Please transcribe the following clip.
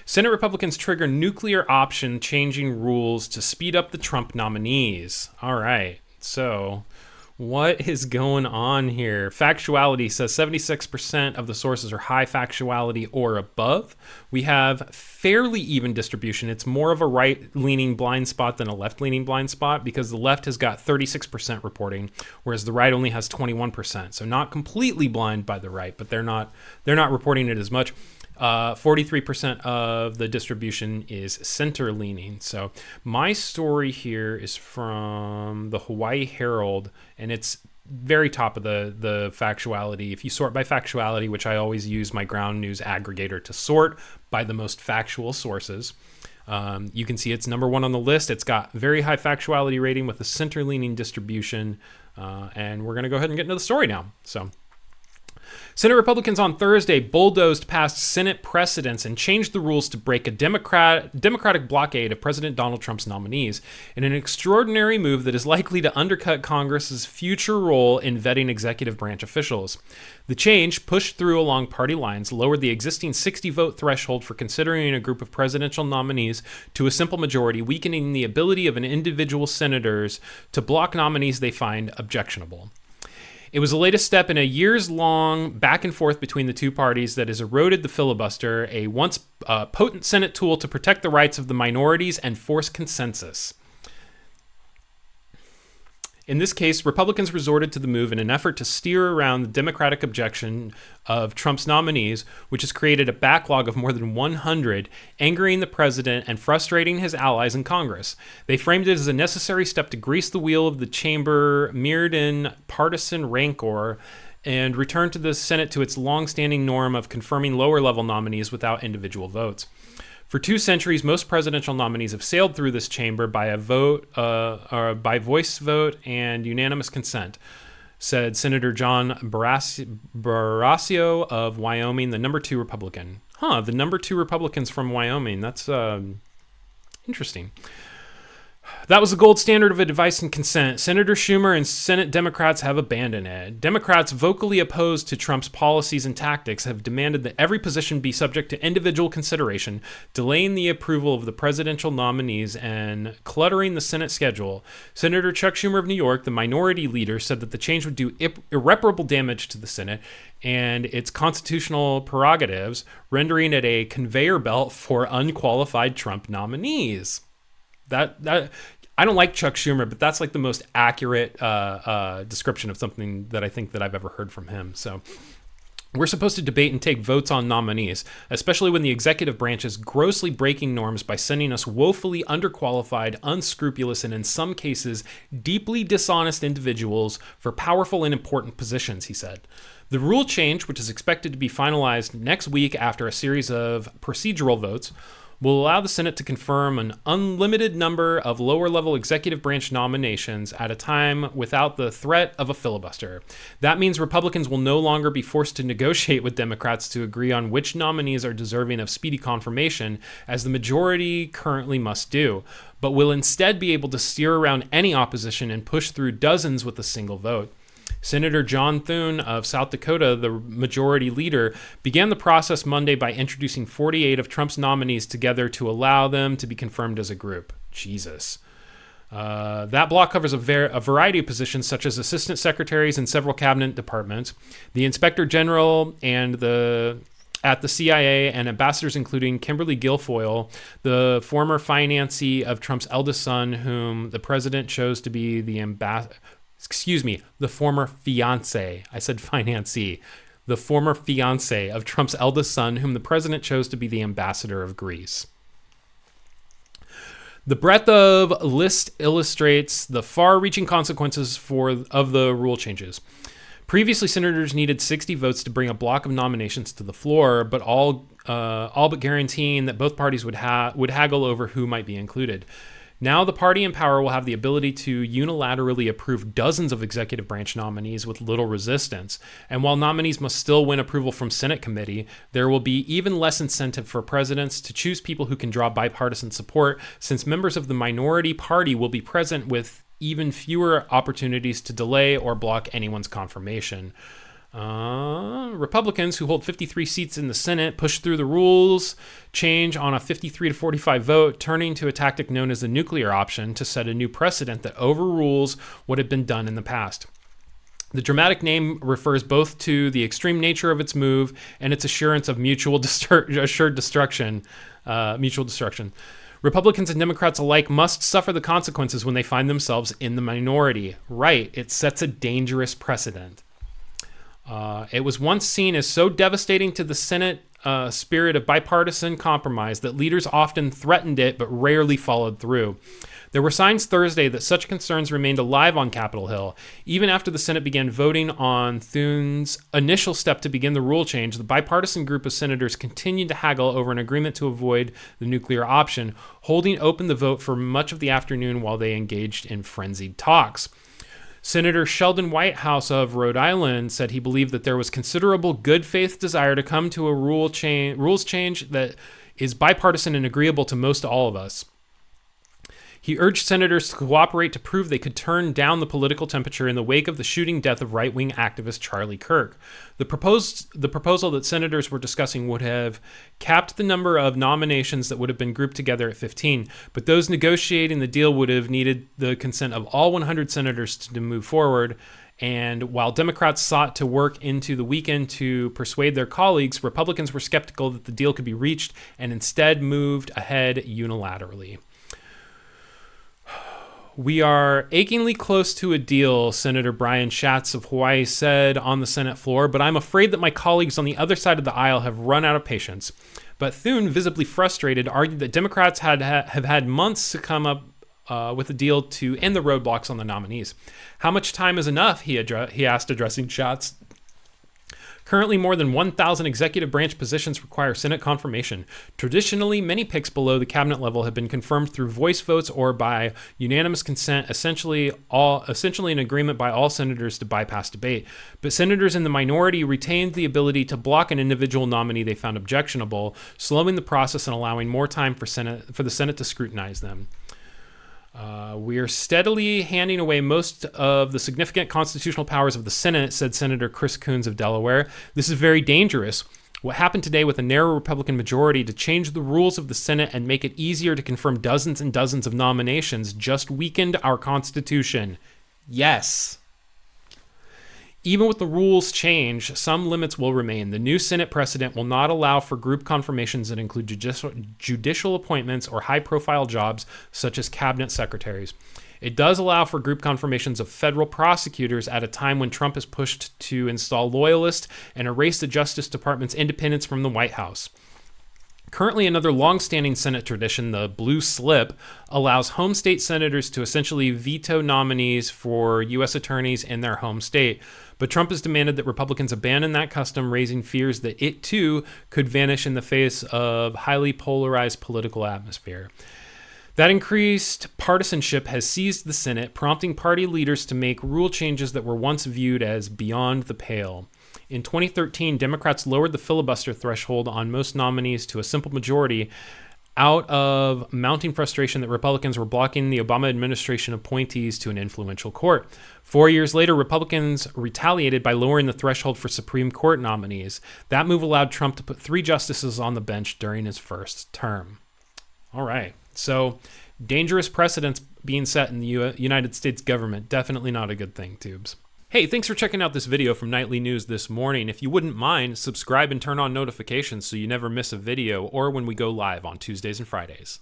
Senate Republicans trigger nuclear option changing rules to speed up the Trump nominees. All right, so what is going on here? Factuality says 76% of the sources are high factuality or above. We have fairly even distribution. It's more of a right-leaning blind spot than a left-leaning blind spot because the left has got 36% reporting, whereas the right only has 21%. So not completely blind by the right, but they're not reporting it as much. 43% of the distribution is center-leaning. So my story here is from the Hawaii Herald, and it's very top of the factuality. If you sort by factuality, which I always use my ground news aggregator to sort by the most factual sources, you can see it's number one on the list. It's got very high factuality rating with a center-leaning distribution, and we're going to go ahead and get into the story now. So, Senate Republicans on Thursday bulldozed past Senate precedents and changed the rules to break a Democratic blockade of President Donald Trump's nominees in an extraordinary move that is likely to undercut Congress's future role in vetting executive branch officials. The change, pushed through along party lines, lowered the existing 60-vote threshold for considering a group of presidential nominees to a simple majority, weakening the ability of an individual senators to block nominees they find objectionable. It was the latest step in a years-long back and forth between the two parties that has eroded the filibuster, a once potent Senate tool to protect the rights of the minorities and force consensus. In this case, Republicans resorted to the move in an effort to steer around the Democratic objection of Trump's nominees, which has created a backlog of more than 100, angering the president and frustrating his allies in Congress. They framed it as a necessary step to grease the wheel of the chamber mired in partisan rancor and return to the Senate to its long-standing norm of confirming lower-level nominees without individual votes. For 2 centuries, most presidential nominees have sailed through this chamber by a vote, or by voice vote and unanimous consent, said Senator John Barracio of Wyoming, the number 2 Republican. The number 2 Republicans from Wyoming. That's interesting. That was the gold standard of advice and consent. Senator Schumer and Senate Democrats have abandoned it. Democrats vocally opposed to Trump's policies and tactics have demanded that every position be subject to individual consideration, delaying the approval of the presidential nominees and cluttering the Senate schedule. Senator Chuck Schumer of New York, the minority leader, said that the change would do irreparable damage to the Senate and its constitutional prerogatives, rendering it a conveyor belt for unqualified Trump nominees. That I don't like Chuck Schumer, but that's like the most accurate description of something that I think that I've ever heard from him. So we're supposed to debate and take votes on nominees, especially when the executive branch is grossly breaking norms by sending us woefully underqualified, unscrupulous, and in some cases, deeply dishonest individuals for powerful and important positions, he said. The rule change, which is expected to be finalized next week after a series of procedural votes, will allow the Senate to confirm an unlimited number of lower-level executive branch nominations at a time without the threat of a filibuster. That means Republicans will no longer be forced to negotiate with Democrats to agree on which nominees are deserving of speedy confirmation, as the majority currently must do, but will instead be able to steer around any opposition and push through dozens with a single vote. Senator John Thune of South Dakota, the majority leader, began the process Monday by introducing 48 of Trump's nominees together to allow them to be confirmed as a group. Jesus. That block covers a variety of positions, such as assistant secretaries in several cabinet departments, the inspector general and at the CIA, and ambassadors including Kimberly Guilfoyle, the former financier of Trump's eldest son, whom the president chose to be the the former fiancé. I said financee. The former fiancé of Trump's eldest son, whom the president chose to be the ambassador of Greece. The breadth of list illustrates the far-reaching consequences of the rule changes. Previously, senators needed 60 votes to bring a block of nominations to the floor, but all but guaranteeing that both parties would haggle over who might be included. Now the party in power will have the ability to unilaterally approve dozens of executive branch nominees with little resistance. And while nominees must still win approval from Senate committee, there will be even less incentive for presidents to choose people who can draw bipartisan support, since members of the minority party will be present with even fewer opportunities to delay or block anyone's confirmation. Republicans, who hold 53 seats in the Senate, pushed through the rules change on a 53 to 45 vote, turning to a tactic known as the nuclear option to set a new precedent that overrules what had been done in the past. The dramatic name refers both to the extreme nature of its move and its assurance of mutual destruction. Republicans and Democrats alike must suffer the consequences when they find themselves in the minority. Right, it sets a dangerous precedent. It was once seen as so devastating to the Senate spirit of bipartisan compromise that leaders often threatened it but rarely followed through. There were signs Thursday that such concerns remained alive on Capitol Hill. Even after the Senate began voting on Thune's initial step to begin the rule change, the bipartisan group of senators continued to haggle over an agreement to avoid the nuclear option, holding open the vote for much of the afternoon while they engaged in frenzied talks. Senator Sheldon Whitehouse of Rhode Island said he believed that there was considerable good faith desire to come to a rules change that is bipartisan and agreeable to most all of us. He urged senators to cooperate to prove they could turn down the political temperature in the wake of the shooting death of right-wing activist Charlie Kirk. The proposal that senators were discussing would have capped the number of nominations that would have been grouped together at 15, but those negotiating the deal would have needed the consent of all 100 senators to move forward. And while Democrats sought to work into the weekend to persuade their colleagues, Republicans were skeptical that the deal could be reached and instead moved ahead unilaterally. We are achingly close to a deal, Senator Brian Schatz of Hawaii said on the Senate floor, but I'm afraid that my colleagues on the other side of the aisle have run out of patience. But Thune, visibly frustrated, argued that Democrats have had months to come up with a deal to end the roadblocks on the nominees. How much time is enough, he asked, addressing Schatz. Currently, more than 1,000 executive branch positions require Senate confirmation. Traditionally, many picks below the cabinet level have been confirmed through voice votes or by unanimous consent, essentially an agreement by all senators to bypass debate. But senators in the minority retained the ability to block an individual nominee they found objectionable, slowing the process and allowing more time for the Senate to scrutinize them. We are steadily handing away most of the significant constitutional powers of the Senate, said Senator Chris Coons of Delaware. This is very dangerous. What happened today with a narrow Republican majority to change the rules of the Senate and make it easier to confirm dozens and dozens of nominations just weakened our Constitution. Yes. Even with the rules change, some limits will remain. The new Senate precedent will not allow for group confirmations that include judicial appointments or high-profile jobs, such as cabinet secretaries. It does allow for group confirmations of federal prosecutors at a time when Trump is pushed to install loyalists and erase the Justice Department's independence from the White House. Currently, another long-standing Senate tradition, the blue slip, allows home state senators to essentially veto nominees for U.S. attorneys in their home state. But Trump has demanded that Republicans abandon that custom, raising fears that it, too, could vanish in the face of highly polarized political atmosphere. That increased partisanship has seized the Senate, prompting party leaders to make rule changes that were once viewed as beyond the pale. In 2013, Democrats lowered the filibuster threshold on most nominees to a simple majority out of mounting frustration that Republicans were blocking the Obama administration appointees to an influential court. 4 years later, Republicans retaliated by lowering the threshold for Supreme Court nominees. That move allowed Trump to put 3 justices on the bench during his first term. All right. So, dangerous precedents being set in the United States government. Definitely not a good thing, tubes. Hey, thanks for checking out this video from Nightly News this morning. If you wouldn't mind, subscribe and turn on notifications so you never miss a video or when we go live on Tuesdays and Fridays.